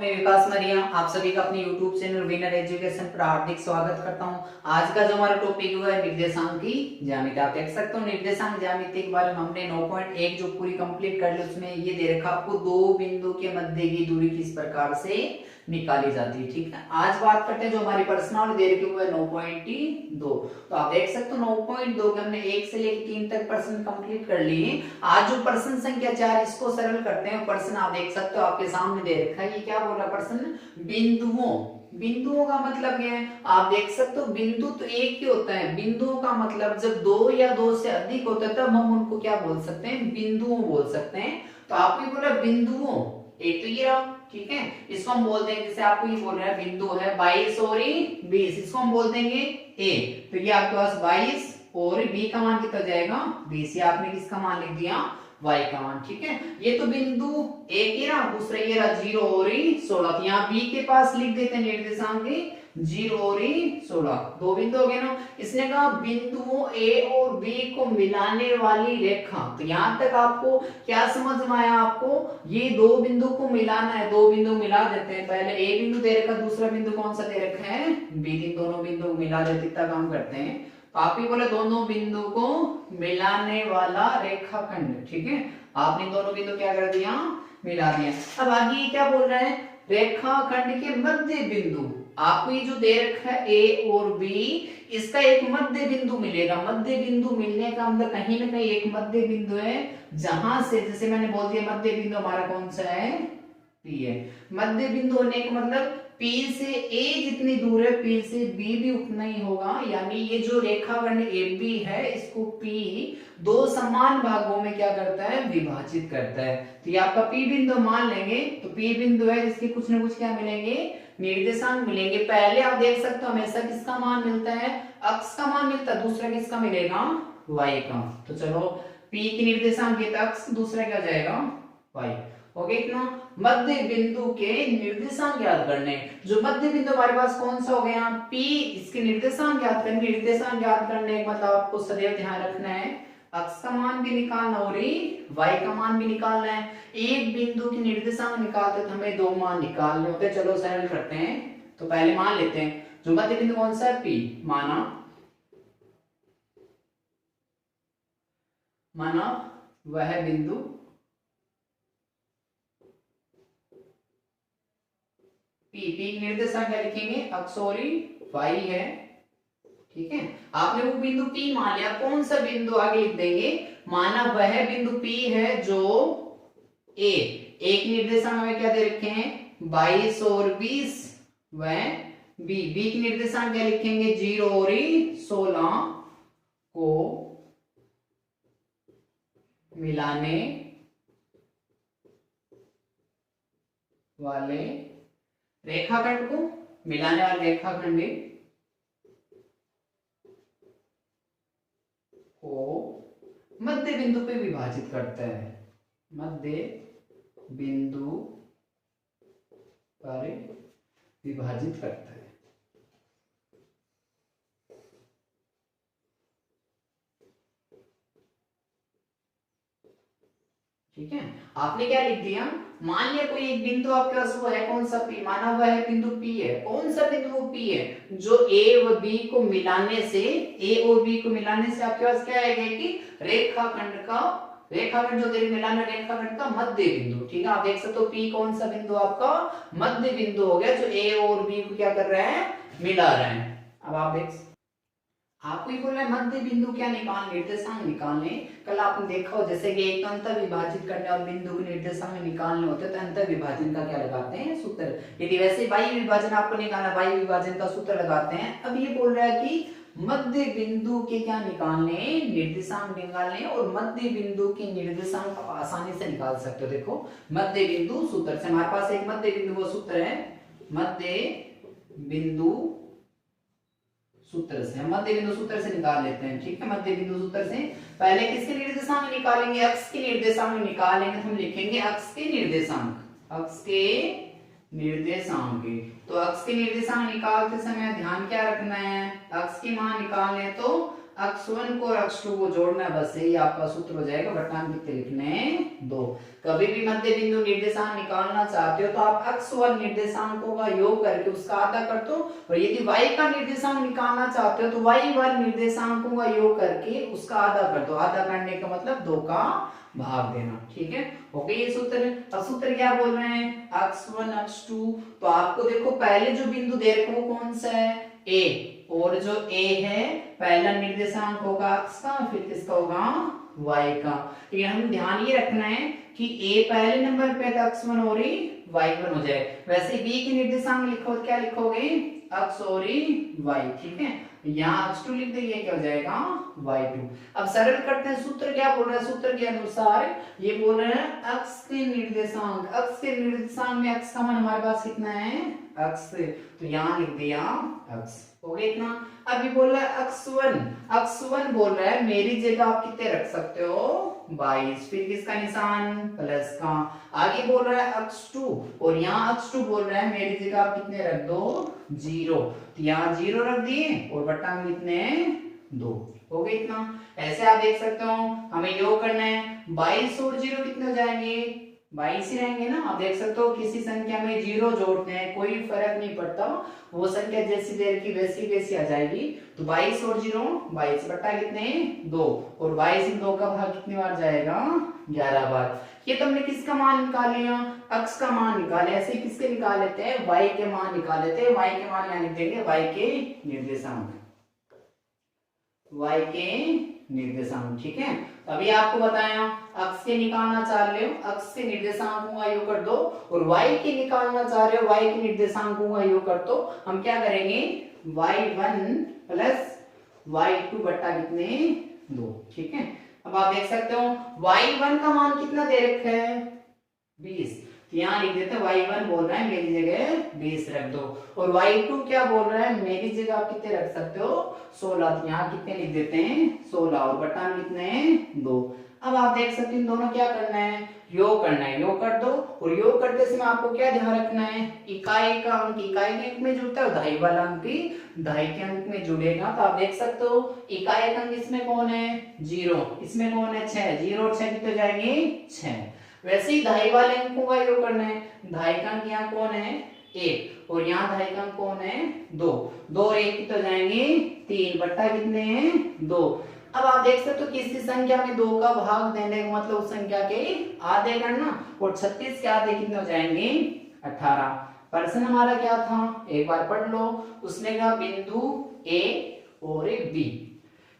मैं विकास मरिया आप सभी का अपने YouTube चैनल विनर एजुकेशन पर हार्दिक स्वागत करता हूं। आज का जो हमारा टॉपिक हुआ है निर्देशांक की ज्यामिति। आप देख सकते हो निर्देशांक ज्यामिति के बारे में हमने 9.1 जो पूरी कंप्लीट कर ली, उसमें ये दे रखा आपको दो बिंदु के मध्य की दूरी किस प्रकार से निकाली जाती है। ठीक है, आज बात करते हैं जो हमारी पर्सनल दे रखी हुआ है 9.2। तो आप देख सकते हो 9.2 के हमने 1 से लेकर 3 तक प्रश्न कंप्लीट कर लिए। आज जो प्रश्न संख्या 4 इसको सरल करते हैं। प्रश्न आप देख सकते हो आपके सामने दे रखा है। ये क्या बोल रहा है प्रश्न? बिंदुओं का मतलब क्या है? आप देख सकते हो बिंदु तो एक ही होता है। बिंदुओं का मतलब जब दो या दो से अधिक होता है तब हम उनको क्या बोल सकते हैं? बिंदुओं बोल सकते हैं। तो आपको बोला बिंदुओं, एक तो ये रहा, ठीक है, इसको हम बोल देंगे, जैसे आपको ये बोल रहा है बिंदु है 22 और 20, इसको हम बोल देंगे ए। तो ये आपके पास 22 और बी का मान कितना जाएगा? 20। आपने किसका मान लिख दिया? y का मान। ठीक है, ये तो बिंदु एक ही रहा, दूसरा ये रहा 0 और 16। तो यहाँ b के पास लिख देते हैं निर्देशांक 0 और 16, दो बिंदु हो गए ना। इसने कहा बिंदुओं a और b को मिलाने वाली रेखा। तो यहाँ तक आपको क्या समझ में आया? आपको ये दो बिंदु को मिलाना है। दो बिंदु मिला देते हैं। पहले a बिंदु दे रखा, दूसरा बिंदु कौन सा दे रखा है? b। दोनों बिंदु मिला देते, इतना काम करते हैं। तो आप ही बोले दोनों बिंदु को मिलाने वाला रेखाखंड। ठीक है, आपने दोनों बिंदु क्या कर दिया? मिला दिया। अब आगे क्या बोल रहे हैं? रेखाखंड के मध्य बिंदु। आपको ये जो दे रखा है ए और बी, इसका एक मध्य बिंदु मिलेगा। मध्य बिंदु मिलने का मतलब कहीं ना कहीं एक मध्य बिंदु है, जहां से, जैसे मैंने बोल दिया मध्य बिंदु हमारा कौन सा है? पी है। मध्य बिंदु होने का मतलब P से A जितनी दूर है P से B भी उतना ही होगा। यानी ये जो रेखाखंड AB है इसको P दो समान भागों में क्या करता है? विभाजित करता है। तो ये आपका P बिंदु मान लेंगे। तो P बिंदु है जिसके कुछ ना कुछ क्या मिलेंगे? निर्देशांक मिलेंगे। पहले आप देख सकते हो हमेशा किसका मान मिलता है? अक्ष का मान मिलता है। दूसरा किसका मिलेगा? y का। तो चलो P की निर्देशांक अक्ष, दूसरा क्या जाएगा? y। हो गया इतना। मध्य बिंदु के निर्देशांक ज्ञात करने। जो मध्य बिंदु हमारे पास कौन सा हो गया? P। इसके निर्देशांक ज्ञात करने। निर्देशांक ज्ञात करने का मतलब आपको सदैव ध्यान रखना है अक्ष का मान भी निकालना और y का मान भी निकालना है। एक बिंदु के निर्देशांक निकालते तो हमें दो मान निकालने होते। चलो सरल करते हैं। तो पहले मान लेते हैं जो मध्य बिंदु कौन सा है? P। माना वह बिंदु P की निर्देशांक क्या लिखेंगे? अक्ष और y है। ठीक है, आपने वो बिंदु P मान लिया। कौन सा बिंदु आगे लिख देंगे? माना वह बिंदु P है जो A। एक निर्देशांक हमें क्या दे रखे हैं? 22 और 20। वह B। B की निर्देशांक क्या लिखेंगे? 0 और 16 को मिलाने वाले रेखाखंड को, मिलाने वाले रेखाखंड को मध्य बिंदु पे विभाजित करता है। मध्य बिंदु पर विभाजित करता है। ठीक है, आपने क्या लिख दिया? मान लिया कोई एक बिंदु आपके पास वो है, कौन सा? P। माना हुआ है बिंदु P है। कौन सा बिंदु वो P है? जो A व B को मिलाने से, A और B को मिलाने से आपके पास क्या आएगा कि रेखाखंड जो मिलाना रेखाखंड का मध्य बिंदु। ठीक है, आप देख सकते हो P कौन सा बिंदु? आपका मध्य बिंदु हो गया, जो A और B को क्या कर रहा है? मिला रहा है। अब आप देख, आपको ही बोल रहा है मध्य बिंदु क्या निकालने? निर्देशांक निकालने। कल आपने देखा हो जैसे कि एक अंतर विभाजित करने और बिंदु के निर्देशांक निकालने होते हैं तो अंतर विभाजन का क्या लगाते हैं? सूत्र। यदि वैसे बाह्य विभाजन आपको निकालना, बाह्य विभाजन का सूत्र लगाते हैं। अब ये बोल रहा है कि मध्य बिंदु के क्या निकालने? निर्देशांक निकालने। और मध्य बिंदु के निर्देशांक आप आसानी से निकाल सकते हो। देखो मध्य बिंदु सूत्र से, हमारे पास एक मध्य बिंदु वो सूत्र है मध्य बिंदु सूत्र से। हम मध्य बिंदु सूत्र से निकाल लेते हैं। ठीक है, मध्य बिंदु सूत्र से पहले किसके निर्देशांक निकालेंगे? अक्ष के निर्देशांक निकालेंगे। तो हम लिखेंगे अक्ष के निर्देशांक। अक्ष के निर्देशांक। तो अक्ष के निर्देशांक निकालते समय ध्यान क्या रखना है? अक्ष के मान निकालने तो x1 को और x2 को जोड़ना है, बस यही आपका सूत्र हो जाएगा। घटांक कितने लिखने 2। कभी भी मध्य बिंदु निर्देशांक निकालना चाहते हो तो आप x1 निर्देशांकों का योग करके उसका आधा कर दो, और यदि y का निर्देशांक निकालना चाहते हो तो y1 निर्देशांकों का योग करके उसका आधा कर दो। आधा करने का मतलब 2 का भाग देना, ठीक है। ओके, ये सूत्र। अब सूत्र क्या बोल रहे हैं, x1 x2। तो आपको देखो पहले जो बिंदु दे रखा है वो कौन सा है, a, और जो a है पहला निर्देशांक होगा x का, फिर किसका होगा y का। लेकिन हम ध्यान ये रखना है कि a पहले नंबर पे था x1 और y1 हो जाए। वैसे b के निर्देशांक लिखो, क्या लिखोगे x और y, ठीक है। यहाँ x2 लिख देंगे, क्या हो जाएगा y2। अब सरल करते हैं, सूत्र क्या बोल रहा है, सूत्र के अनुसार ये बोल रहे हैं x के निर्देशांक, x के निर्देशांक में x का मान हमारे पास कितना है x, तो यहाँ लिख दिया x, हो गया इतना। अब ये बोल रहा है x1 बोल रहा है मेरी जगह आप कितने रख सकते हो 22, फिर किसका निशान प्लस का। आगे बोल रहा है x2, और यहाँ x2 बोल रहा है मेरी जगह आप कितने रख दो 0, तो यहाँ 0 रख दिए और बटा में कितने 2, हो गया इतना। ऐसे आप देख सकते हो, हमें योग करना है, 22 और 0 कितने हो जाएंगे 22 ही रहेंगे ना। आप देख सकते हो किसी संख्या में 0 जोड़ते हैं कोई फर्क नहीं पड़ता, वो संख्या जैसी देर की वैसी वैसी आ जाएगी। तो 22 और 0 22 बटा कितने 2, और 22 इन 2 का भाग कितनी बार जाएगा 11 बार। ये तो हमने किसका मान निकाल लिया, x का मान निकाले। ऐसे ही किसके निकाल लेते हैं, y के मान निकाल लेते हैं। y के मान यहाँ लिख देंगे y के निर्देशांक, y के निर्देशांक, ठीक है। अभी आपको बताया x के निकालना चाह रहे हो x के निर्देशांकों का योग कर दो, और y के निकालना चाह रहे हो y के निर्देशांकों का योग कर दो। हम क्या करेंगे y1 प्लस y2 बट्टा कितने 2, ठीक है। अब आप देख सकते हो y1 का मान कितना दे रखा है 20, तो यहाँ लिख देते हैं y1 बोल रहा है मेरी जगह 20 रख दो, और y2 क्या बोल रहा है मेरी जगह आप कितने रख सकते हो 16, तो यहाँ कितने लिख देते हैं 16, और बटा में कितने 2। अब आप देख सकते हैं इन दोनों क्या करना है, योग करना है, योग कर दो। और योग करते समय आपको क्या ध्यान रखना है, इकाई का अंक इकाई के अंक में जुड़ता है, दहाई वाला अंक भी दहाई के अंक में जुड़ेगा। तो आप देख सकते हो इकाई का अंक इसमें कौन है 0, इसमें कौन है 6, 0 और 6 कितने जाएंगे 6। वैसे ही दहाई वाले अंकों का योग करना है, दहाई का अंक यहाँ कौन है 1, और यहाँ दहाई का अंक कौन है 2, 2 और 1 कितने जाएंगे 3 बट्टा कितने हैं 2। अब आप देख सकते हो किसी संख्या में 2 का भाग देने का मतलब उस संख्या के आधे करना, और 36 के आधे कितने हो जाएंगे 18। प्रश्न हमारा क्या था एक बार पढ़ लो, उसने कहा बिंदु A और एक B,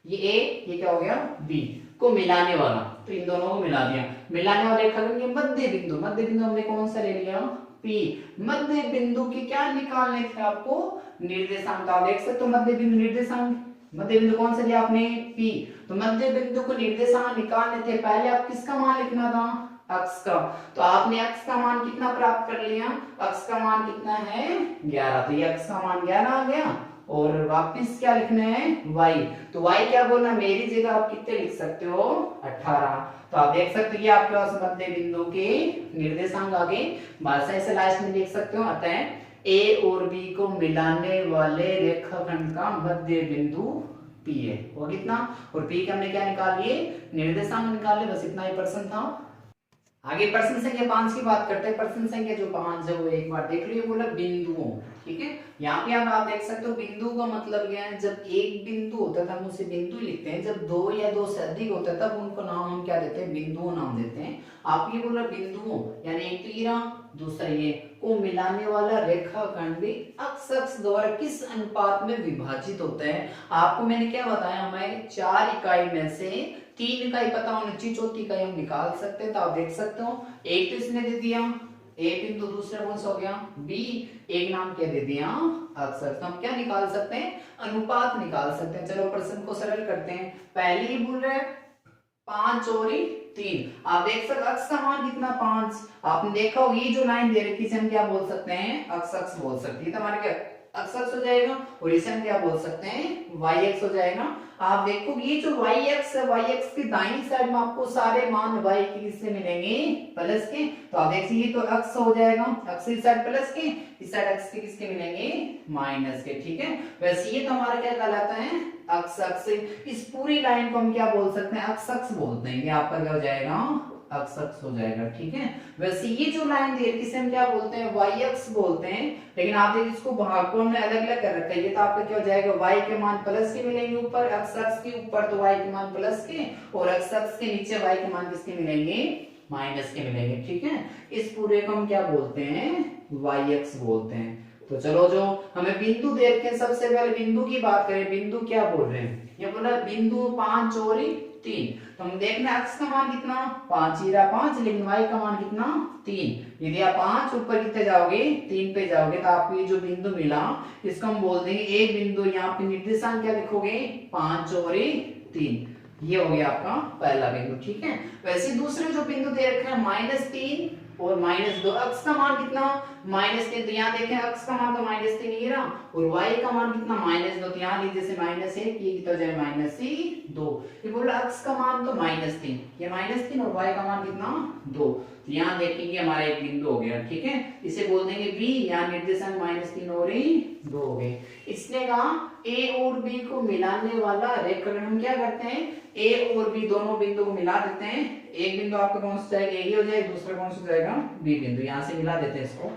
ये A ये क्या हो गया B को मिलाने वाला, तो इन दोनों को मिला दिया। मिलाने वाला रेखाखंड के मध्य बिंदु, मध्य बिंदु हमने कौन सा ले लिया P। मध्य बिंदु की क्या निकालने थे आपको निर्देशांक, आप देख सकते हो मध्य बिंदु निर्देशांक, मध्य बिंदु कौन सा लिया आपने P, तो मध्य बिंदु को निर्देशांक निकालने थे, पहले आप किसका मान लिखना था x का, तो आपने x का मान कितना प्राप्त कर लिया, x का मान कितना है 11, तो ये x का मान 11 आ गया, और वापिस क्या लिखना है y, तो y क्या बोलना मेरी जगह आप कितने लिख सकते हो 18। तो आप देख सकते हो कि आपके पास मध्य बिंदु के निर्देशांक आ गए। भाषा से लास्ट में लिख सकते हो, अतः A और B को मिलाने वाले रेखाखंड का मध्य बिंदु P है, वो कितना, और P के हमने क्या निकाल लिए निर्देशांक निकाले, बस इतना ही प्रश्न था। आगे प्रश्न संख्या 5 की बात करते हैं। प्रश्न संख्या जो 5 है वो एक बार देख लीजिए, बोला बिंदुओं, ठीक है। यहाँ पे आप देख सकते हो बिंदु का मतलब क्या है, जब एक बिंदु होता था हम उसे बिंदु लिखते हैं, जब 2 या 2 से अधिक होता है तब उनको नाम हम क्या देते हैं बिंदुओं नाम देते हैं। आप ये बोला बिंदुओं यानी एक तो ये दूसरा ये को मिलाने वाला रेखाखंड भी अक्ष द्वारा किस अनुपात में विभाजित होता है। आपको मैंने क्या बताया, हमें 4 इकाई में से 3 इकाई पता होनी चाहिए, चौथी इकाई हम निकाल सकते हैं। तो आप देख सकते हो एक तो इसने दे दिया A बिंदु, दूसरा कौन सा हो गया B, एक नाम क्या दे दिया अक्ष। तो हम क्या निकाल सकते हैं अनुपात निकाल सकते हैं। चलो प्रश्न को सरल करते हैं। पहले ही बोल रहे 5 और 3, आप देख सकते अक्ष का मान कितना 5। आपने देखा होगा ये जो लाइन दे रखी है हम क्या बोल सकते हैं अक्ष अक्ष बोल सकते हैं। तो हमारे क्या एक्स एक्स हो जाएगा और इसे हम क्या बोल सकते हैं वाई एक्स हो जाएगा। आप देखो ये जो वाई एक्स है, वाई एक्स की दाहिनी साइड में आपको सारे मान वाई के किससे मिलेंगे प्लस के। तो आप देखिए ये तो एक्स हो जाएगा, एक्स की साइड प्लस के, इस साइड एक्स के किसके मिलेंगे माइनस के। ठीक है, वैसे ये तो हमारा क्या कहलाता है एक्स एक्स। इस पूरी लाइन को हम क्या बोल सकते हैं एक्स एक्स बोलते हैं। ये आपका क्या हो जाएगा एक्स एक्स हो जाएगा। ठीक है, वैसे ये जो लाइन दे रखी हम क्या बोलते हैं वाई एक्स बोलते हैं, लेकिन आप देखिए इसको भागफल में अलग अलग कर रखा है। ये तो आपका क्या हो जाएगा वाई के मान प्लस के मिलेंगे ऊपर, एक्स एक्स के ऊपर तो वाई के मान प्लस के, और एक्स एक्स के नीचे वाई के मान किसके मिलेंगे माइनस के मिलेंगे। ठीक है, इस पूरे को हम क्या बोलते हैं वाई एक्स बोलते हैं। तो चलो जो हमें बिंदु दे रखे हैं, सबसे पहले बिंदु की बात करें। बिंदु क्या बोल रहे हैं, ये बोला बिंदु 5 और 3। तो हम देखना एक्स का मान कितना 5 ही रहा 5, लेकिन वाई का मान कितना 3। यदि आप 5 ऊपर कितने जाओगे 3 पे जाओगे तो आपको ये जो बिंदु मिला इसको हम बोल देंगे एक बिंदु। यहाँ पे निर्देशांक क्या लिखोगे 5 और 3, ये हो गया आपका पहला बिंदु। ठीक है, वैसे दूसरे जो बिंदु दे रखे हैं -3 और -2। एक्स का मान कितना -3, तो यहाँ देखें एक्स का मान तो -3 ही रहा, और वाई का मान कितना -2। तो यहाँ लीजिए जैसे -1 ये कितना हो जाए -2। ये बोला एक्स का मान तो -3, ये -3 और वाई का मान कितना 2। तो यहाँ देखेंगे हमारा एक बिंदु हो गया। ठीक है, इसे बोल देंगे बी, यहाँ निर्देशांक -3 और 2 हो गए। इसने कहा ए और बी को मिलाने वाला रेखाखंड हम क्या करते हैं ए और बी दोनों बिंदु को मिला देते हैं। एक बिंदु आपका कौन सा जाएगा ए हो जाएगा, दूसरा कौन सा जाएगा बी बिंदु। यहां से मिला देते हैं इसको,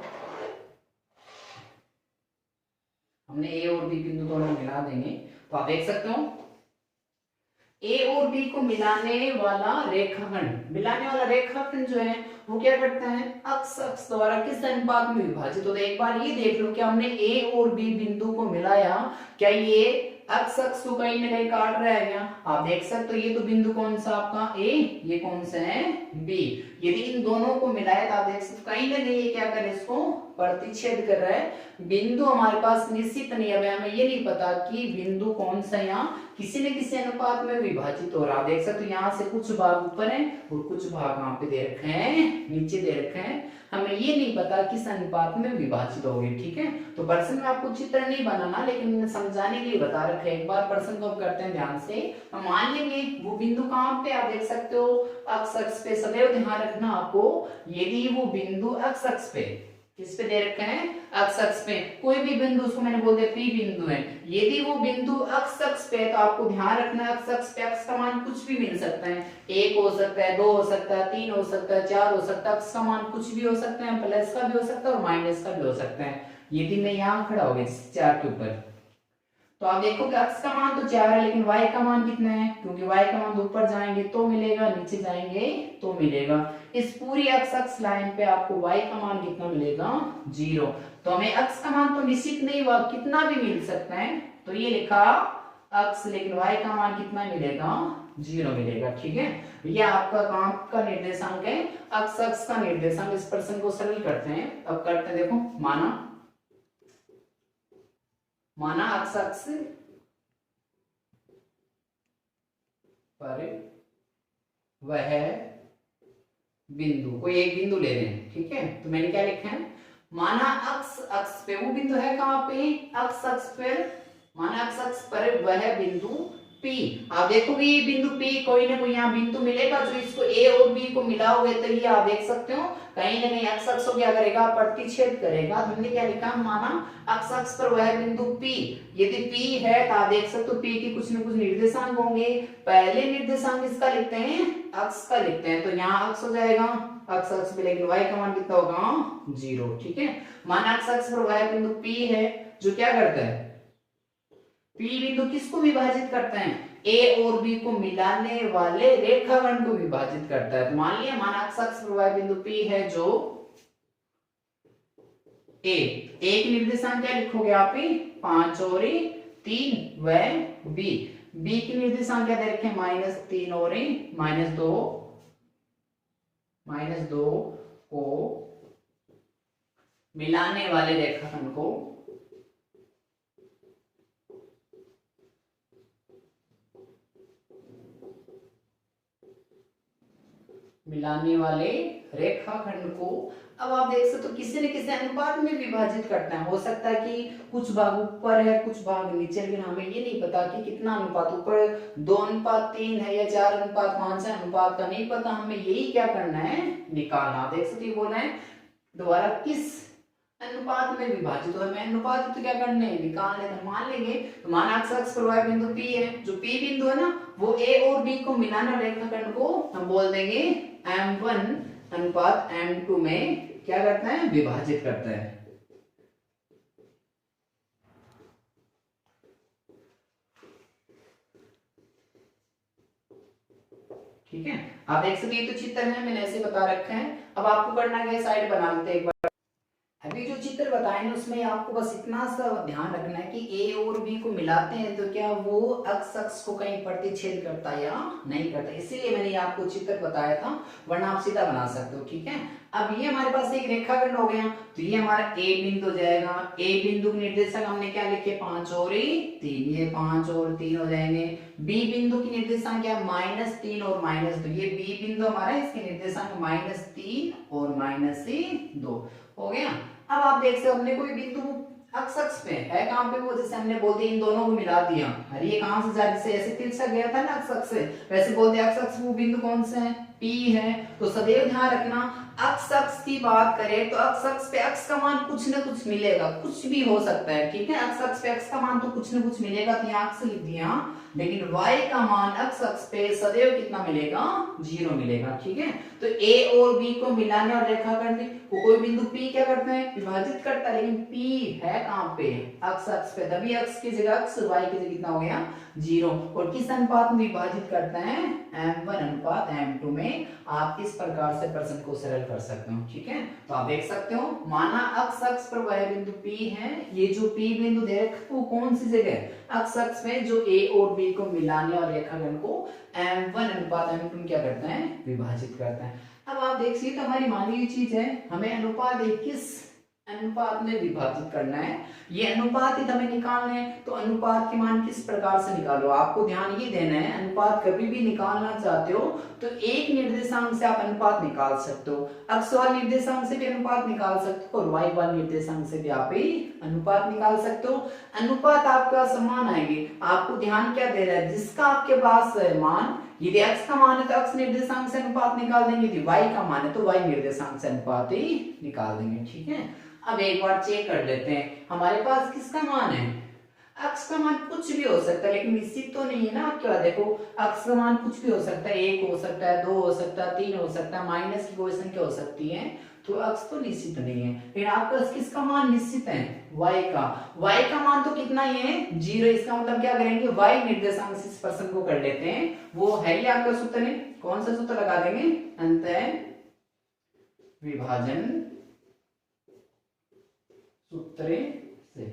हमने ए और बी बिंदु दोनों मिला देंगे। तो आप देख सकते हो ए और बी को मिलाने वाला रेखाखंड जो है वो क्या करता है अक्ष अक्ष द्वारा किस अनुपात में विभाजित होता है। एक बार ये देख लो कि हमने ए और बी बिंदु को मिलाया, क्या ये अक्ष अक्ष को कहीं ना कहीं काट रहा है क्या। आप देख सकते हो ये तो बिंदु कौन सा आपका ए, ये कौन सा है बी। यदि इन दोनों को मिलाए तो आप देख सकते कहीं ना कहीं ये क्या कर इसको प्रतिच्छेद कर रहा है। बिंदु हमारे पास निश्चित नहीं है, हमें ये नहीं पता कि बिंदु कौन सा यहाँ किसी न किसी अनुपात में विभाजित हो रहा है। देख सकते हो यहाँ से कुछ भाग ऊपर है और कुछ भाग यहाँ पे दे रखे हैं नीचे दे रखे हैं, हमें ये नहीं पता किस अनुपात में विभाजित होगी। ठीक है, तो प्रश्न में आपको चित्र नहीं बनाना, लेकिन मैंने समझाने के लिए बता रखा है। एक बार प्रश्न को करते हैं ध्यान से, हम मान लेंगे वो बिंदु कहाँ पे आप देख सकते हो अक्ष अक्ष पे। सदैव ध्यान रखना आपको, यदि वो बिंदु अक्ष अक्ष पे किस पे दे रखे हैं अक्ष अक्ष पे, कोई भी बिंदु उसको मैंने बोल दिया पी बिंदु है, यदि वो बिंदु अक्ष अक्ष पे तो आपको ध्यान रखना अक्ष अक्ष पे अक्ष का मान कुछ भी मिल सकता है। 1 हो सकता है, 2 हो सकता है, 3 हो सकता है, 4 हो सकता है। अक्ष का मान कुछ भी हो सकता है, प्लस का भी हो सकता है और माइनस का भी हो सकता है। यदि मैं यहाँ खड़ा हो गया 4 के ऊपर, तो आप देखोगे अक्ष का मान तो 4 है, लेकिन y का मान कितना है, क्योंकि y का मान ऊपर जाएंगे तो मिलेगा, नीचे जाएंगे तो मिलेगा। इस पूरी अक्ष अक्ष लाइन पे आपको y का मान कितना मिलेगा 0। तो हमें अक्ष का मान तो निश्चित नहीं हुआ, कितना भी मिल सकता है। तो ये लिखा अक्ष, लेकिन y का मान कितना मिलेगा 0 मिलेगा। ठीक है, ये आपका काम का निर्देशांक है अक्ष अक्ष का निर्देशांक। इस प्रश्न को सरल करते हैं, अब करते हैं। देखो माना अक्ष अक्ष पर वह बिंदु, कोई एक बिंदु ले रहे हैं। ठीक है, तो मैंने क्या लिखा है माना अक्ष अक्ष पे, वो बिंदु है कहां पे अक्ष अक्ष पर, माना अक्ष अक्ष पर वह बिंदु P। आप देखोगे ये बिंदु P कोई ना कोई यहाँ बिंदु मिलेगा जो इसको A और B को मिला हुआ है। तो ये आप देख सकते हो कहीं ना कहीं अक्ष अक्ष को क्या करेगा प्रतिच्छेद करेगा। हमने क्या लिखा माना अक्ष अक्ष पर वह बिंदु P, यदि P है तो आप देख सकते हो P के कुछ न कुछ निर्देशांक होंगे। पहले निर्देशांक इसका लिखते हैं अक्ष का लिखते हैं, तो यहाँ अक्ष हो जाएगा अक्ष अक्ष पे, लेकिन y का मान कितना होगा 0। ठीक है, माना अक्ष अक्ष पर वह बिंदु P है जो क्या करता है P बिंदु किसको विभाजित करता है A और B को मिलाने वाले रेखाखंड को विभाजित करता है। तो मान लिया माना अक्ष अक्ष पर वह बिंदु P है जो A, एक निर्देशांक क्या लिखोगे आप 5 और 3 व B, B की निर्देशांक क्या दे रखे -3 और -2 को मिलाने वाले रेखाखंड को मिलाने वाले रेखाखंड को अब आप देख सकते हो किसी न किसी अनुपात में विभाजित करता है। हो सकता है कि कुछ भाग ऊपर है कुछ भाग नीचे, लेकिन हमें ये नहीं पता कि कितना अनुपात ऊपर 2:3 है या 4:5 है, अनुपात का नहीं पता। हमें यही क्या करना है, निकालना। देख सकते बोल रहे हैं दोबारा किस अनुपात में विभाजित हो। हमें अनुपात तो क्या करने हैं, निकालने। तो मान लेंगे तो माना अक्ष पर y बिंदु P है, जो P बिंदु है ना वो A और B को मिलाना रेखाखंड को हम बोल देंगे M1 अनुपात M2 में क्या करता है, विभाजित करता है। ठीक है, आप देख सकते हैं ये तो चित्र है, मैंने ऐसे बता रखा है। अब आपको करना क्या है, साइड बना लेते हैं एक बार। अभी जो चित्र बताए ना उसमें आपको बस इतना सा ध्यान रखना है कि ए और बी को मिलाते हैं तो क्या वो अक्ष को कहीं प्रतिच्छेद करता है या नहीं करता, इसीलिए मैंने आपको चित्र बताया था, वरना आप सीधा बना सकते हो। ठीक है, अब ये हमारे पास एक रेखाखंड हो गया, तो ये हमारा ए बिंदु हो जाएगा। ए बिंदु के निर्देशक हमने क्या लिखे, 5 और 3, ये 5 और 3 हो जाएंगे। बी बिंदु की निर्देशांक क्या, -3 और -2, ये बी बिंदु हमारा, इसके निर्देशांक -3 और -2 हो गया। अब आप देख सकते हो हमने कोई बिंदु अक्ष पे है कहां पे, वो जैसे हमने बोल दिया इन दोनों को मिला दिया। अरे ये कहां से जा, जैसे ऐसे तिरछा गया था ना अक्ष से, वैसे बोल दिया अक्ष वो बिंदु कौन से है, P है। तो सदैव ध्यान रखना अक्ष की बात करें तो अक्ष पे अक्ष का मान कुछ न कुछ मिलेगा, कुछ भी हो सकता है। ठीक है, अक्ष पे अक्ष का मान तो कुछ न कुछ मिलेगा, तो यहाँ अक्ष लिख दिया, लेकिन y का मान अक्ष पे सदैव कितना मिलेगा, 0 मिलेगा। ठीक है, तो a और b को मिलाने और रेखाखंड को कोई बिंदु p क्या करते हैं, विभाजित करता है, लेकिन p है कहां पे, अक्ष पे, तभी अक्ष की जगह अक्ष, y की जगह कितना हो गया, 0। और किस अनुपात में विभाजित करता है, M1 अनुपात M2 में। आप इस प्रकार से प्रश्न को सरल कर सकते हो। ठीक है, तो आप देख सकते हो माना अक्ष पर वह बिंदु P है, ये जो P बिंदु दे रखा वो कौन सी जगह, अक्ष में जो A और B को मिलाने और रेखाखंड को M1 अनुपात M2 में क्या करता है, विभाजित करता है। अब आप देखिए तो हमारी मानी हुई चीज है, हमें अनुपात किस अनुपात में विभाजित करना है, ये अनुपात ही हमें निकालना है। तो अनुपात के मान किस प्रकार से निकालो, आपको ध्यान ये देना है, अनुपात कभी भी निकालना चाहते हो तो एक निर्देशांक से आप अनुपात निकाल सकते हो, अक्ष वाले निर्देशांक से भी अनुपात निकाल सकते हो और वाई वाले निर्देशांक से भी आप ही अनुपात निकाल सकते हो। अनुपात आपका समान आएंगे, आपको ध्यान क्या दे रहा है, जिसका आपके पास मान, यदि x का मान है तो x निर्देशांक से अनुपात निकाल देंगे, यदि y का मान है तो y निर्देशांक से अनुपात ही निकाल देंगे। ठीक है, अब एक बार चेक कर लेते हैं हमारे पास किसका मान है, x का मान कुछ भी हो सकता है, लेकिन निश्चित तो नहीं है ना। क्या देखो x का मान कुछ भी हो सकता है, 1 हो सकता है, 2 हो सकता है, 3 हो सकता है, माइनस की कोई संख्या हो सकती है, तो x तो निश्चित नहीं है। लेकिन आपका किसका मान निश्चित है, y का मान तो कितना ही है, 0। इसका मतलब क्या करेंगे, y निर्देशांक से इस प्रश्न को कर लेते हैं, वो है ही आपका सूत्र है, कौन सा सूत्र लगा देंगे, अंतः विभाजन सूत्र से,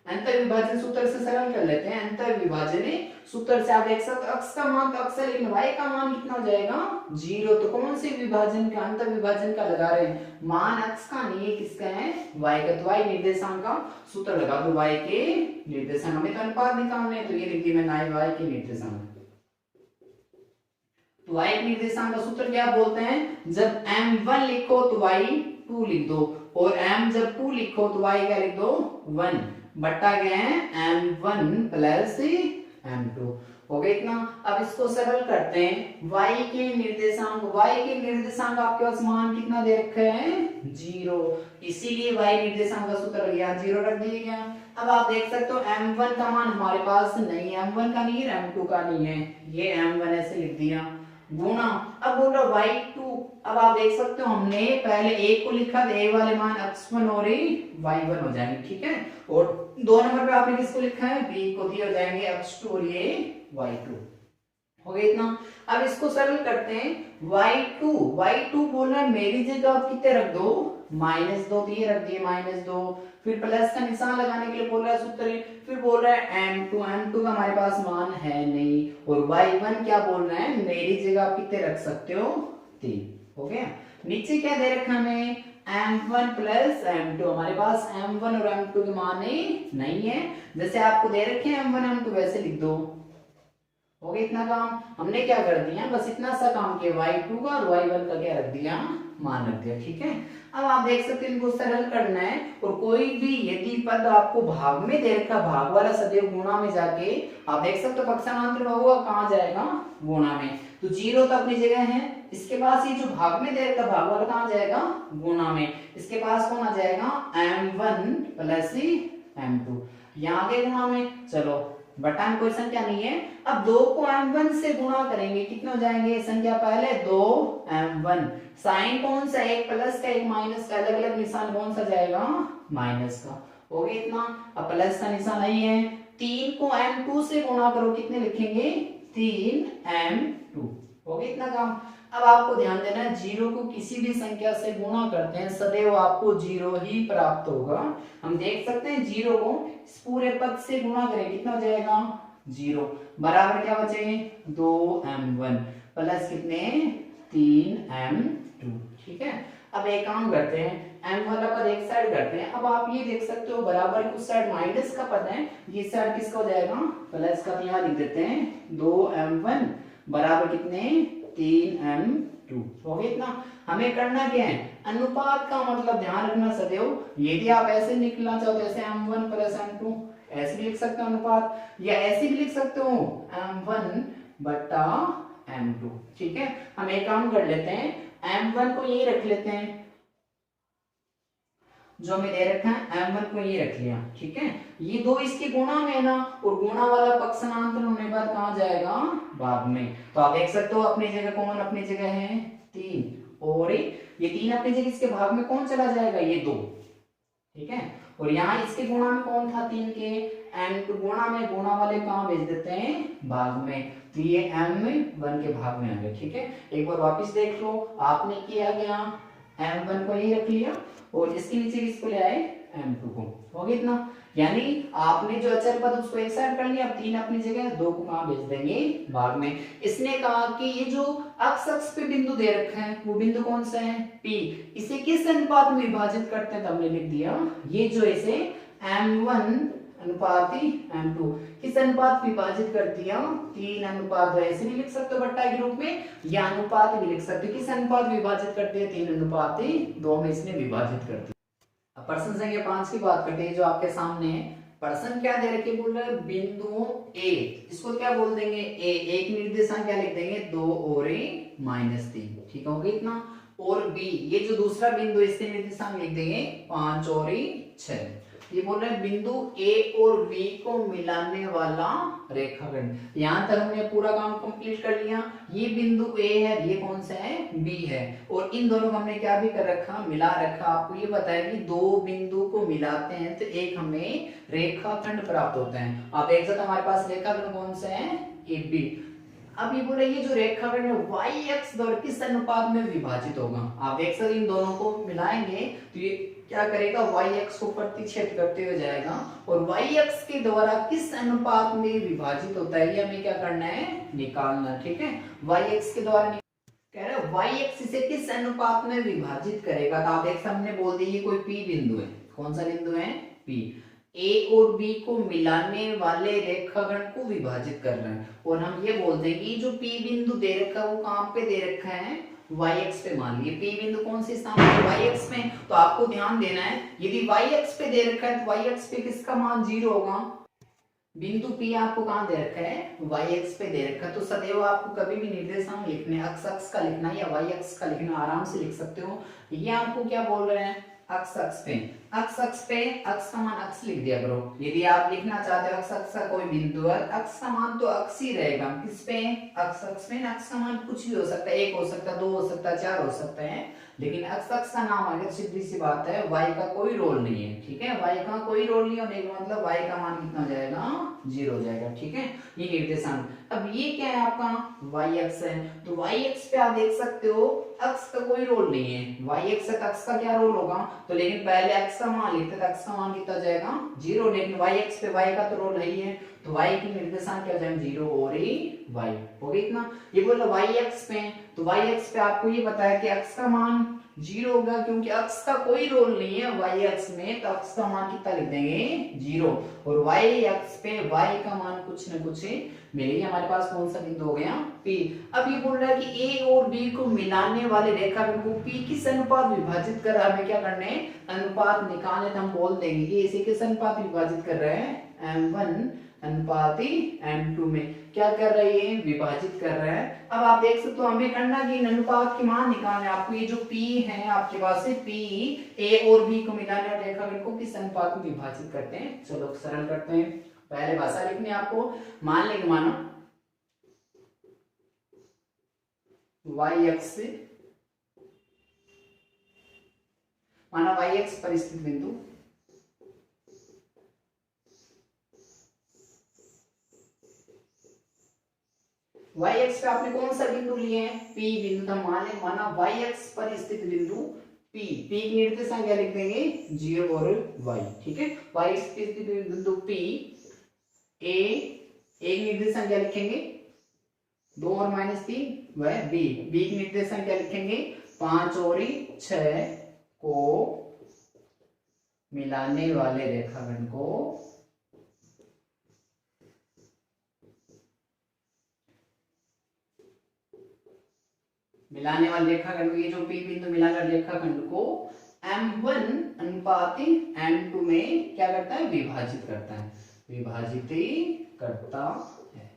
अंतर विभाजन सूत्र से सरल कर लेते हैं। अंतर विभाजन सूत्र से आप देख सकते हो x का मान तो x है, लेकिन y का मान कितना हो जाएगा, 0। तो कौन से विभाजन का, अंतर विभाजन का लगा रहे हैं, मान x का नहीं है, किसका है, y का। तो y निर्देशांक का सूत्र लगा दो, y के निर्देशांक, हमें तो अनुपात निकालने हैं, तो ये लिख दिया मैंने y के निर्देशांक। तो y के निर्देशांक का सूत्र क्या बोलते हैं, जब m1 लिखो तो y2 लिख दो, और m जब 2 लिखो तो y क्या लिख दो, 1 बट्टा गया है m1 प्लस m2, हो गया इतना। अब इसको सरल करते हैं, y के निर्देशांक आपके पास मान कितना दे रखा है, 0, इसीलिए y निर्देशांक का सूत्र लग गया 0 रख दिया गया। अब आप देख सकते हो m1 का मान हमारे पास नहीं है, m1 का नहीं है, m2 का नहीं है, ये m1 ऐसे लिख दिया, गुणा, अब बोल रहा y2। अब आप देख सकते हो हमने पहले a को लिखा, तो a वाले मान x1 और y1 हो जाएंगे। ठीक है, और 2 नंबर पे आपने किसको लिखा है, b को दिए हो जाएंगे x2 और ये y2, हो गया इतना। अब इसको सरल करते हैं, y2 बोल रहा है मेरी जगह आप कितने रख दो, -2 दिए रख दिए -2, फिर प्लस का निशान लगाने के लिए बोल रहा है सूत्र, फिर बोल रहा है m2 का हमारे पास मान है नहीं, और y1 क्या बोल रहा है, मेरी जगह आप कितने रख सकते हो, 3, हो गया। नीचे क्या दे रखा हमें, m1 प्लस m2, हमारे पास m1 और m2 के मान नहीं है, जैसे आपको दे रखे हैं m1 m2 वैसे लिख दो, हो गया इतना काम। हमने क्या कर दिया, बस इतना सा काम किया, y2 का और y1 का क्या रख दिया, मान रख दिया। ठीक है, अब आप देख सकते हैं इनको सरल करना है, और कोई भी यदि पद आपको भाग में दे रखा, भाग वाला सदैव गुणा में जाके आप देख सकते हो पक्षांतर होगा कहाँ जाएगा, गुणा में। तो 0 तो अपनी जगह है, इसके पास ये जो भाग में दे रखा भाग वाला कहाँ जाएगा, गुणा में। इसके पास कौन आ जाएगा, m1 प्लस m2, यहाँ आगे गुणा में। चलो बटा में कोई संख्या नहीं है, अब 2 को m1 से गुणा करेंगे, कितने हो जाएंगे, संख्या पहले 2m1, साइन कौन सा, एक प्लस का एक माइनस का, अलग अलग निशान कौन सा जाएगा, माइनस का। हो गया इतना, अब प्लस का निशान नहीं है, 3 को m2 से गुणा करो, कितने लिखेंगे, 3m2। हो गया इतना काम। अब आपको ध्यान देना है, 0 को किसी भी संख्या से गुणा करते हैं सदैव आपको 0 ही प्राप्त होगा। हम देख सकते हैं 0 को इस पूरे पद से गुणा करें, कितना हो जाएगा, 0 बराबर क्या बचे, 2m1 प्लस कितने, 3m2। ठीक है, अब एक काम करते हैं, m वाला पद एक साइड करते हैं। अब आप ये देख सकते हो बराबर उस साइड माइनस का पद है, ये साइड किसका हो जाएगा, प्लस का। यहाँ लिख देते हैं 2m1 बराबर कितने, 3m2। हो गया इतना। हमें करना क्या है, अनुपात का मतलब ध्यान रखना सदैव, यदि आप ऐसे निकलना चाहो तो ऐसे m1 प्लस m2 ऐसे भी लिख सकते हो अनुपात, या ऐसे भी लिख सकते हो m1 बटा m2। ठीक है, हम एक काम कर लेते हैं, m1 को यही रख लेते हैं जो हमें दे रखा है, m1 को ये रख लिया। ठीक है, ये दो इसके गुणा में ना, और गुणा वाला पक्षांतर होने पर कहाँ जाएगा, भाग में। तो आप देख सकते हो अपनी जगह कौन अपनी जगह है, 3, और ये 3 अपनी जगह, इसके भाग में कौन चला जाएगा, ये 2। ठीक है, और यहाँ इसके गुणा में कौन था, 3 के m2 गुणा में, गुणा वाले कहाँ भेज देते हैं, भाग में। तो ये m1 के भाग में आ गए। ठीक है, एक बार वापिस देख लो, आपने किया गया m1 को यही रख लिया, और इसके नीचे किसको ले आए, m2 को। हो गया इतना, यानी आपने जो अचर पद उसको एक साइड कर लिया, अब 3 अपनी जगह, 2 को कहां भेज देंगे, भाग में। इसने कहा कि ये जो अक्ष अक्ष पे बिंदु दे रखा है, वो बिंदु कौन सा है, P, इसे किस अनुपात में विभाजित करते हैं, तो हमने लिख दिया ये जो इसे m1 अनुपात m2 किस अनुपात विभाजित कर दिया, 3 अनुपात 2। ऐसे भी लिख सकते हो बट्टा के रूप में, या अनुपात भी लिख सकते हो, किस अनुपात विभाजित करते हैं, 3 अनुपात 2 में इसने विभाजित कर दिया। अब प्रश्न संख्या 5 की बात करते हैं, जो आपके सामने है। प्रश्न क्या दे रखे, बोल रहे बिंदु A, इसको क्या बोल देंगे, A, एक निर्देशांक क्या लिख देंगे, 2 और -3। ठीक है, हो गया इतना। और B, ये जो दूसरा बिंदु इसके निर्देशांक लिख देंगे 5 और 6। ये बोल रहे हैं बिंदु A और B को मिलाने वाला रेखाखंड। यहां तक हमने पूरा काम कंप्लीट कर लिया। ये बिंदु A है, ये कौन सा है, B है, और इन दोनों को हमने क्या भी कर रखा, मिला रखा। आपको ये बताया कि दो बिंदु को मिलाते हैं तो एक हमें रेखाखंड प्राप्त होता है। आप देख सकते हमारे पास रेखाखंड कौन सा है, AB। अब ये बोले ये जो रेखाखंड है y अक्ष द्वारा किस अनुपात में विभाजित होगा। आप देख सकते इन दोनों को मिलाएंगे तो ये क्या करेगा, y अक्ष को प्रतिच्छेद करते हुए जाएगा, और y अक्ष के द्वारा किस अनुपात में विभाजित होता है ये हमें क्या करना है, निकालना। ठीक है, y अक्ष के द्वारा कह रहे हैं y अक्ष से किस अनुपात में विभाजित करेगा। तो आप एक सामने बोल दिए कोई P बिंदु है, कौन सा बिंदु है, P। A और B को मिलाने वाले रेखाखंड को विभाजित कर रहे हैं, और हम ये बोल देंगे कि जो P बिंदु दे रखा है वो कहां पे दे रखा है, y अक्ष पे। मान लीजिए P बिंदु कौन से स्थान पे, y अक्ष में। तो आपको ध्यान देना है, यदि y अक्ष पे दे रखा है तो y अक्ष पे किसका मान 0 होगा। बिंदु P आपको कहां दे रखा है, y अक्ष पे दे रखा है। तो सदैव आपको कभी भी निर्देशांक लिखने, अक्ष अक्ष का लिखना या y अक्ष का लिखना, आराम से लिख सकते हो। ये आपको क्या बोल रहे हैं, अक्ष अक्ष पे, अक्ष अक्ष पे अक्ष का मान अक्ष लिख दिया करो। यदि आप लिखना चाहते हो अक्ष अक्ष का कोई बिंदु है, अक्ष का मान तो अक्ष ही रहेगा। किस पे, अक्ष अक्ष में। अक्ष का मान कुछ भी हो सकता है, 1 हो सकता है, 2 हो सकता है, 4 हो सकता है, लेकिन अक्ष अक्ष का नाम आगे सीधी सी बात है, y का कोई रोल नहीं है। ठीक है, y का कोई रोल नहीं होने का मतलब y का मान कितना हो जाएगा, 0 हो जाएगा। ठीक है, ये निर्देशांक। अब ये क्या है आपका, y अक्ष है, तो y अक्ष पे आप देख सकते हो अक्ष का कोई रोल नहीं है। y अक्ष तक अक्ष का क्या रोल होगा, तो लेकिन पहले अक्ष का मान लिखते थे, अक्ष का मान कितना हो जाएगा, 0। लेकिन y अक्ष पे y का तो रोल है ही है, तो y की निर्देशांक क्या हो जाएगा, 0 और y। हो गया इतना। ये बोला y अक्ष पे, तो y अक्ष पे आपको ये बताया कि अक्ष का मान जीरो होगा, क्योंकि अक्स का कोई रोल नहीं है वाई अक्स में, तो अक्स का मान कितना लिख देंगे जीरो, और वाई अक्स पे वाई का मान कुछ न कुछ मिलेगी। हमारे पास कौन सा बिंदु हो गया पी। अब ये बोल रहा है कि ए और बी को मिलाने वाले रेखाखंड को पी किस अनुपात विभाजित कर रहा है, हमें क्या करना है अनुपात निकालने, तो हम बोल देंगे ए इसे किस अनुपात विभाजित कर रहा है m1 अनुपात m2 में क्या कर रही है विभाजित कर रहा है। अब आप देख सकते हो हमें करना कि इन अनुपात के मान निकालने, आपको ये जो p है आपके पास से p a और b को मिलाने वाले रेखाखंड को किस अनुपात में विभाजित करते हैं। चलो सरल करते हैं, पहले भाषा लिखनी है आपको, मान लेंगे मानो y अक्ष से, माना y अक्ष पर स्थित बिंदु y अक्ष पे आपने कौन सा बिंदु लिए हैं P बिंदु, तो मान ले माना y अक्ष पर स्थित बिंदु P की निर्देशांक क्या लिख देंगे 0 और y, ठीक है। y अक्ष पे स्थित बिंदु P a एक निर्देशांक क्या लिखेंगे 2 और -3 वह b, b की निर्देशांक क्या लिखेंगे 5 और 6 को मिलाने वाले रेखाखंड को मिलाने वाले रेखाखंड, ये जो P बिंदु मिलाकर रेखाखंड को m1 अनुपात m2 में क्या करता है विभाजित करता है, विभाजित करता है।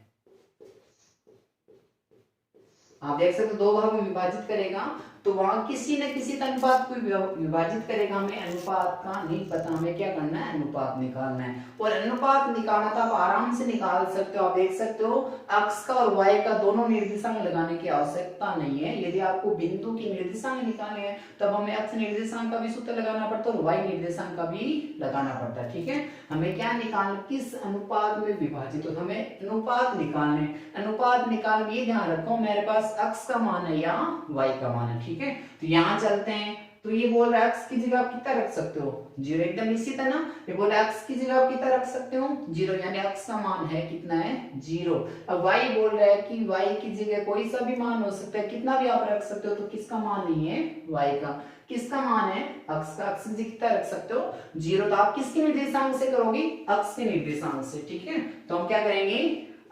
आप देख सकते हो दो भाग में विभाजित करेगा तो वहां किसी न किसी अनुपात को विभाजित करेगा, हमें अनुपात का नहीं पता, हमें क्या करना है अनुपात निकालना है। और अनुपात निकालना तो आप आराम से निकाल सकते हो, आप देख सकते हो अक्स का और वाई का दोनों निर्देशांक लगाने की आवश्यकता नहीं है। यदि आपको बिंदु की निर्देशांक निकालने हैं तब हमें अक्स निर्देशांक का भी सूत्र लगाना पड़ता है और वाई निर्देशांक का भी लगाना पड़ता है, ठीक है। हमें क्या निकालना किस अनुपात में विभाजित हो, हमें अनुपात निकालने, अनुपात निकाल ये ध्यान रखो मेरे पास अक्स का मान है या वाई का मान है, ठीक है। तो यहां चलते हैं, तो ये बोल रहा है x की जगह आप कितना रख सकते हो 0, एकदम निश्चित है ना। ये बोल रहा है x की जगह आप कितना रख सकते हो 0, यानी x का मान है कितना है 0। अब y बोल रहा है कि y की जगह कोई सा भी मान हो सकता है, कितना भी आप रख सकते हो, तो किसका मान नहीं है y का, किसका मान है x का, x की जगह कितना रख सकते हो 0। तो आप किसके निर्देशांक से करोगे x के निर्देशांक से, ठीक है। तो हम क्या करेंगे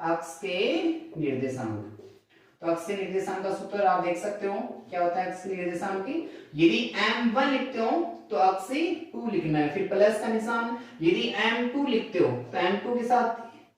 x के निर्देशांक, तो अक्ष के निर्देशांक का सूत्र आप देख सकते हो क्या होता है अक्ष के निर्देशांक की, यदि m1 लिखते हो तो अक्ष से 2 लिखना है, फिर प्लस का निशान, यदि m2 लिखते हो तो m2 के साथ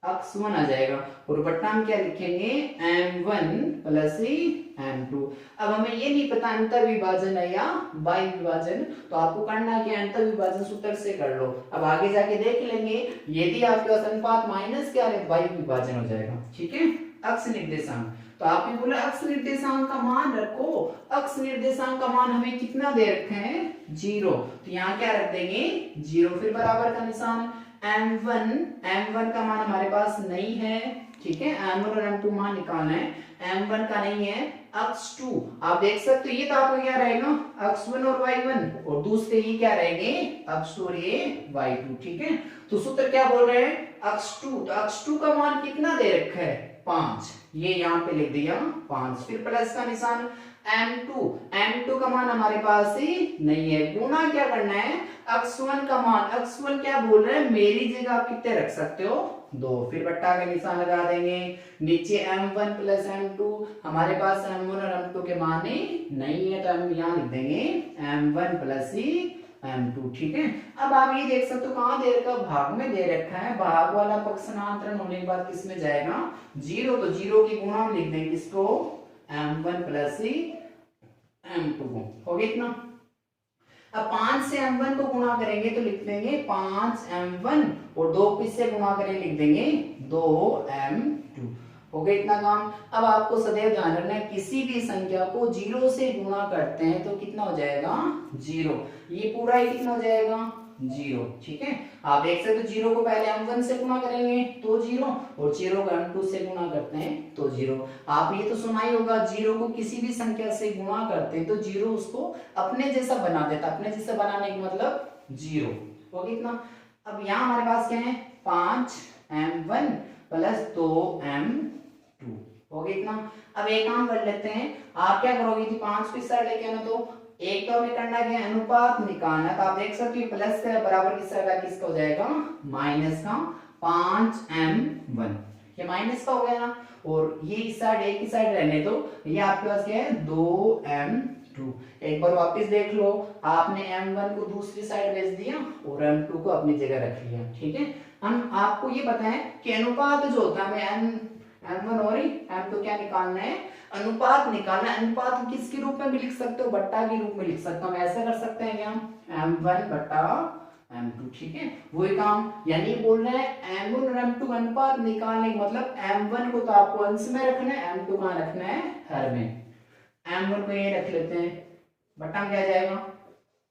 अक्ष 1 आ जाएगा और बट्टा में क्या लिखेंगे m1 प्लस m2। अब हमें ये नहीं पता अंतर विभाजन है या बाह्य विभाजन, तो आपको करना है कि अंतर विभाजन सूत्र से कर लो। अब आगे जाके देख लेंगे यदि आपके पास अनुपात माइनस क्या है बाह्य विभाजन हो जाएगा, ठीक है। अक्ष निर्देशांक, तो आपने बोला अक्ष निर्देशांक का मान रखो, अक्ष निर्देशांक का मान हमें कितना दे रखे हैं 0, तो यहाँ क्या रख देंगे 0, फिर बराबर का निशान m1, m1 का मान हमारे पास नहीं है, ठीक है। m1 और m2 मान निकालना है, m1 का नहीं है अक्ष 2, आप देख सकते हो ये तो आपका क्या रहेगा अक्ष 1 और y1, और दूसरे ये क्या रहेंगे अक्ष 2 और ये y2, ठीक है। तो सूत्र क्या बोल रहे हैं अक्ष 2, तो अक्ष 2 का मान कितना दे रखा है 5, ये यहाँ पे लिख दिया 5, फिर प्लस का निशान m2, m2 का मान हमारे पास ही नहीं है, गुना क्या करना है अक्ष 1 का मान, अक्ष 1 क्या बोल रहे हैं मेरी जगह आप कितने रख सकते हो 2, फिर बट्टा का निशान लगा देंगे, नीचे m1 प्लस m2, हमारे पास m1 और m2 के मान ही नहीं है तो हम यहाँ लिख देंगे m1 प्लस m2, ठीक है। अब आप ये देख सकते हो कहाँ दे रखा भाग में दे रखा है, भाग वाला पक्ष समांतरण होने के बाद किस में जाएगा 0, तो 0 की गुणा में लिख देंगे इसको m1 प्लस m2 को, हो गया इतना। अब 5 से m1 को गुणा करेंगे तो लिख देंगे 5m1 और 2 किससे गुणा करेंगे लिख देंगे 2m2, हो गया इतना काम। अब आपको सदैव ध्यान रखना है किसी भी संख्या को 0 से गुणा करते हैं तो कितना हो जाएगा 0, ये पूरा ही कितना हो जाएगा 0, ठीक है। आप देख सकते हो 0 को पहले m1 से गुणा करेंगे तो 0, और 0 को m2 से गुणा करते हैं तो 0। आप ये तो सुना ही होगा 0 को किसी भी संख्या से गुणा करते हैं तो 0 उसको अपने जैसा बना देता, अपने जैसा बनाने का मतलब 0, हो गया इतना। अब यहाँ हमारे पास क्या है 5m1 प्लस 2m2, हो गया इतना। अब एक काम कर लेते हैं, आप क्या करोगे 5 को इस साइड लेके आना तो एक तो हमें करना क्या है, अनुपात निकालना। तो आप देख सकते हो प्लस का बराबर किसका होगा, किसका हो जाएगा, माइनस का 5m1, ये माइनस का हो गया ना। और ये इस साइड एक ही साइड रहने दो, ये आपके पास क्या है 2m2। एक बार वापस देख लो, आपने m1 को दूसरी साइड भेज दिया और m2 को अपनी जगह रख लिया, ठीक है। हम आपको ये बताएं कि अनुपात जो होता है हमें m1 और m2 क्या निकालना है, अनुपात निकालना है। अनुपात किसके रूप में भी लिख सकते हो, बट्टा के रूप में लिख सकते हो। हम ऐसा कर सकते हैं क्या, m1 बट्टा m2, ठीक है, वही काम। यानी बोल रहे हैं m1 और m2 अनुपात निकालने का मतलब m1 को तो आपको अंश में रखना है, m2 कहाँ रखना है, हर में। m1 को ये रख लेते हैं, बट्टा क्या जाएगा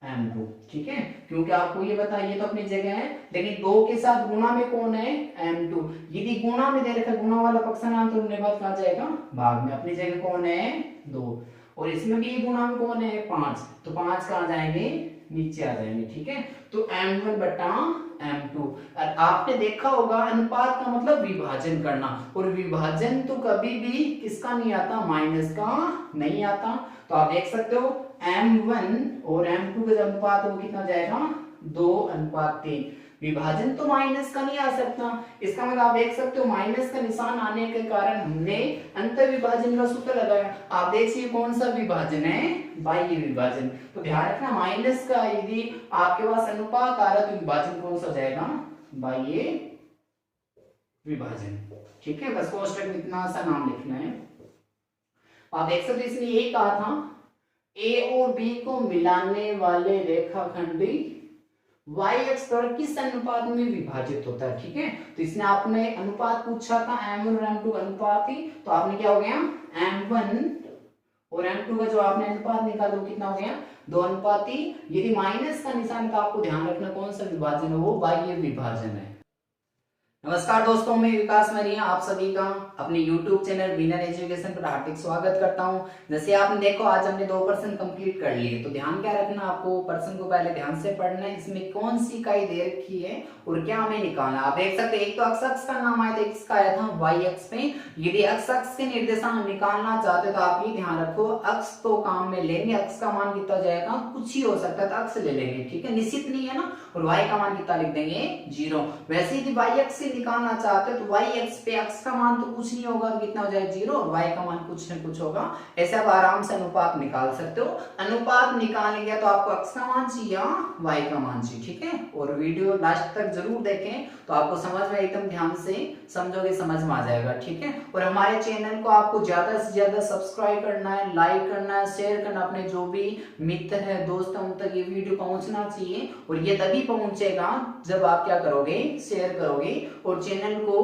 m2, ठीक है, क्योंकि आपको ये पता है ये तो अपनी जगह है, लेकिन 2 के साथ गुणा में कौन है, m2। यदि गुणा में दे रखा, गुणा वाला पक्षांतर होने के बाद कहाँ जाएगा, भाग में। अपनी जगह कौन है 2, और इसमें भी गुणा में कौन है 5, तो 5 कहाँ जाएंगे, नीचे आ जाएंगे, ठीक है। तो m1 बटा m2। और आपने देखा होगा अनुपात का मतलब विभाजन करना, और विभाजन तो कभी भी किसका नहीं आता, माइनस का नहीं आता। तो आप देख सकते हो m1 और m2 का जो अनुपात है वो कितना जाएगा, 2:3। विभाजन तो माइनस का नहीं आ सकता, इसका मतलब आप देख सकते हो माइनस का निशान आने के कारण हमने अंतर विभाजन का सूत्र लगाया। आप देखिए कौन सा विभाजन है, बाह्य विभाजन। तो ध्यान रखना माइनस का यदि आपके पास अनुपात आ रहा है तो विभाजन कौन सा हो जाएगा, बाह्य विभाजन, ठीक है। बस कोष्टक में इतना सा नाम लिखना है। आप देख सकते इसने ये कहा था a और b को मिलाने वाले रेखाखंडी y अक्ष पर किस अनुपात में विभाजित होता है, ठीक है। तो इसने आपने अनुपात पूछा था, m1 और m2 अनुपात ही, तो आपने क्या हो गया m1 और m2 का जो आपने अनुपात निकाला वो कितना हो गया, 2:3। यदि माइनस का निशान का आपको ध्यान रखना कौन सा विभाजन है, वो बाह्य विभाजन है। नमस्कार दोस्तों, मैं विकास मरिया आप सभी का अपने YouTube चैनल विनर एजुकेशन पर हार्दिक स्वागत करता हूं। जैसे आपने देखो आज हमने 2 प्रश्न कंप्लीट कर लिए, तो ध्यान क्या रखना, आपको प्रश्न को पहले ध्यान से पढ़ना है, इसमें कौन सी इकाई दे रखी है और क्या हमें निकालना। आप देख सकते हैं एक तो x अक्ष का नाम आया था, एक इसका आया था y अक्ष पे। यदि x अक्ष के निर्देशांक निकालना चाहते हो तो आप ये ध्यान रखो, अक्ष तो काम में लेंगे, अक्ष का मान कितना जाएगा, कुछ ही हो सकता है तो अक्ष ले लेंगे, ठीक है, निश्चित नहीं है ना। और y का मान कितना लिख देंगे 0। वैसे यदि y अक्ष से निकालना चाहते हो तो y अक्ष पे x का मान तो कुछ नहीं होगा, तो कितना हो जाएगा 0, और y का मान कुछ न कुछ होगा। ऐसे आप आराम से अनुपात निकाल सकते हो। अनुपात निकालने गया तो आपको x का मान चाहिए या y का मान चाहिए, ठीक है। और वीडियो लास्ट तक जरूर देखें तो आपको समझ में एकदम ध्यान से समझोगे, समझ में आ जाएगा, ठीक है। और हमारे चैनल को आपको ज्यादा से ज्यादा सब्सक्राइब करना है, लाइक करना है, शेयर करना, अपने जो भी मित्र है दोस्त उन तक ये वीडियो पहुंचना चाहिए। और ये तभी पहुंचेगा जब आप क्या करोगे, शेयर करोगे, और चैनल को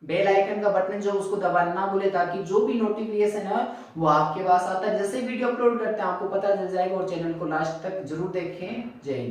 बेल आइकन का बटन जो उसको दबाना ना भूले, ताकि जो भी नोटिफिकेशन है वो आपके पास आता है, जैसे वीडियो अपलोड करते हैं आपको पता चल जाएगा। और चैनल को लास्ट तक जरूर देखें। जय हिंद।